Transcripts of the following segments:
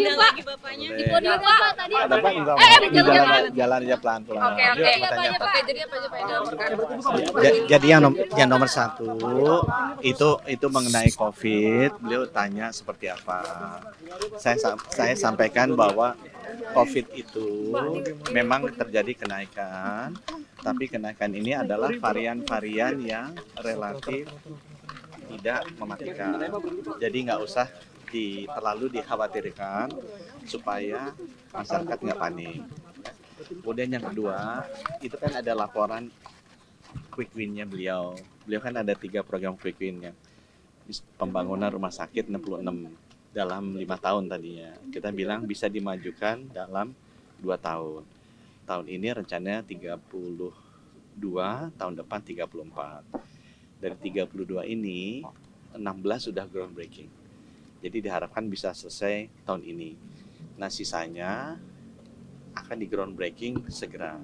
podium Pak. lagi bapaknya. Di podium Pak tadi. Ada Pak, enggak. Jalan aja pelan-pelan. Oke. Iya Pak, ya Pak. Jadi apa aja Pak yang dilaporkan? Jadi yang nomor satu itu mengenai COVID. Beliau tanya seperti apa. Saya sampaikan bahwa COVID itu memang terjadi kenaikan, tapi kenaikan ini adalah varian-varian yang relatif tidak mematikan. Jadi nggak usah terlalu dikhawatirkan supaya masyarakat nggak panik. Kemudian yang kedua, itu kan ada laporan quick win-nya beliau. Beliau kan ada 3 program quick win-nya. Pembangunan rumah sakit 66 dalam 5 tahun tadinya. Kita bilang bisa dimajukan dalam 2 tahun. Tahun ini rencananya 32, tahun depan 34. Dari 32 ini, 16 sudah groundbreaking. Jadi diharapkan bisa selesai tahun ini. Nah sisanya akan di groundbreaking segera.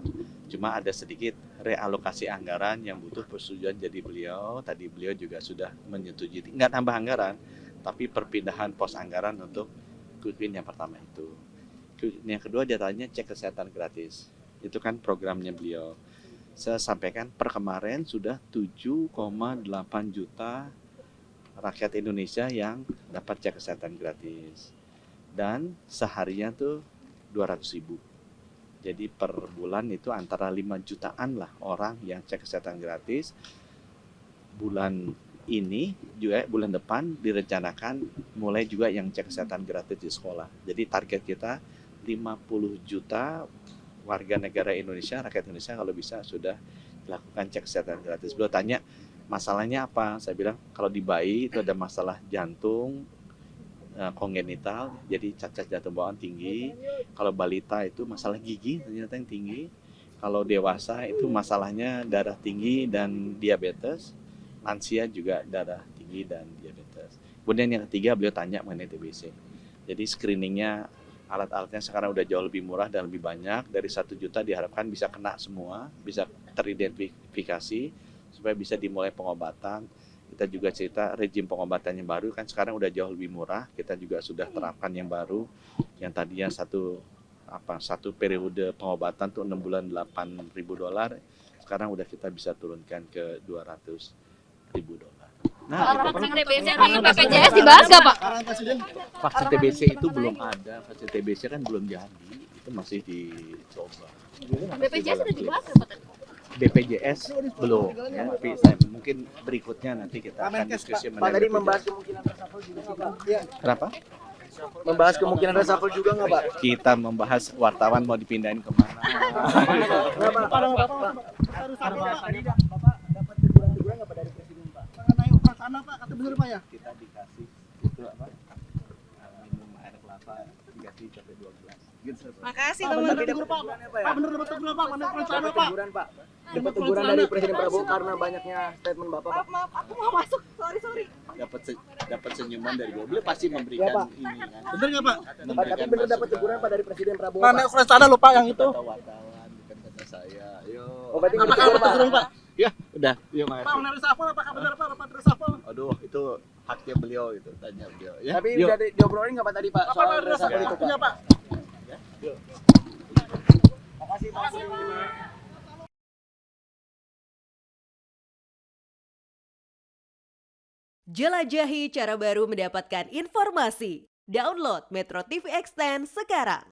Cuma ada sedikit realokasi anggaran yang butuh persetujuan jadi beliau. Tadi beliau juga sudah menyetujui, nggak tambah anggaran, tapi perpindahan pos anggaran untuk quick win yang pertama itu. Yang kedua dia tanya cek kesehatan gratis. Itu kan programnya beliau. Saya sampaikan per kemarin sudah 7,8 juta rakyat Indonesia yang dapat cek kesehatan gratis. Dan seharinya tuh 200.000. Jadi per bulan itu antara 5 jutaan lah orang yang cek kesehatan gratis. Bulan ini juga bulan depan direncanakan mulai juga yang cek kesehatan gratis di sekolah. Jadi target kita 50 juta warga negara Indonesia, rakyat Indonesia kalau bisa sudah dilakukan cek kesehatan gratis. Beliau tanya masalahnya apa? Saya bilang kalau di bayi itu ada masalah jantung kongenital, jadi cacat jantung bawaan tinggi. Kalau balita itu masalah gigi ternyata yang tinggi. Kalau dewasa itu masalahnya darah tinggi dan diabetes. Lansia juga darah tinggi dan diabetes. Kemudian yang ketiga beliau tanya mengenai TBC. Jadi screeningnya, alat-alatnya sekarang udah jauh lebih murah dan lebih banyak. Dari 1 juta diharapkan bisa kena semua, bisa teridentifikasi supaya bisa dimulai pengobatan. Kita juga cerita rejim pengobatannya baru kan sekarang udah jauh lebih murah. Kita juga sudah terapkan yang baru, yang tadinya satu periode pengobatan tuh 6 bulan $8.000. Sekarang udah kita bisa turunkan ke $200.000. Nah, Vaksin TBC di BPJS dibahas nggak Pak? vaksin TBC itu belum ada, vaksin TBC kan belum jadi, itu masih dicoba. BPJS sudah dibahas nggak Pak? BPJS belum, ya, tapi mungkin berikutnya nanti kita akan diskusi Pak tadi membahas kemungkinan reshuffle juga sih Pak. Kenapa? Membahas kemungkinan reshuffle juga nggak Pak? Kita membahas wartawan mau dipindahin kemana? Bapak dapat teguran nggak Pak dari Presiden Pak? Mengenai operasional Pak, kata bener Pak ya? Kita dikasih itu apa? Minum air kelapa 3-12. Gitu. Makasih Bener teman-teman. tegur Pak, Pak bener dapat tegur Pak, mana operasional Pak? Teguran Pak. Dapat teguran dari Presiden Prabowo karena banyaknya statement Bapak Pak. Maaf, aku mau masuk. Sorry. Dapat senyuman dari beliau pasti memberikan Iya, Pak. ini kan. Bener nggak Pak? Pak tapi bener dapat teguran Pak dari Presiden Prabowo. Mana Pak. operasional lupa yang itu? Kata wartawan bukan kata saya. Yo. Oh berarti Apakah tegur ada Pak. teguran Pak? Ya, udah. Yuk, Pak makasih. mana reshuffle? Apakah benar Pak rapat reshuffle? Aduh, itu haknya beliau itu, tanya beliau. Ya, Tapi yuk. udah diobrolin nggak Pak tadi Pak Apa soal Pak reshuffle reshuffle itu Pak? punya Pak? Ya, yuk. Makasih Pak. Jelajahi cara baru mendapatkan informasi. Download Metro TV Extend sekarang.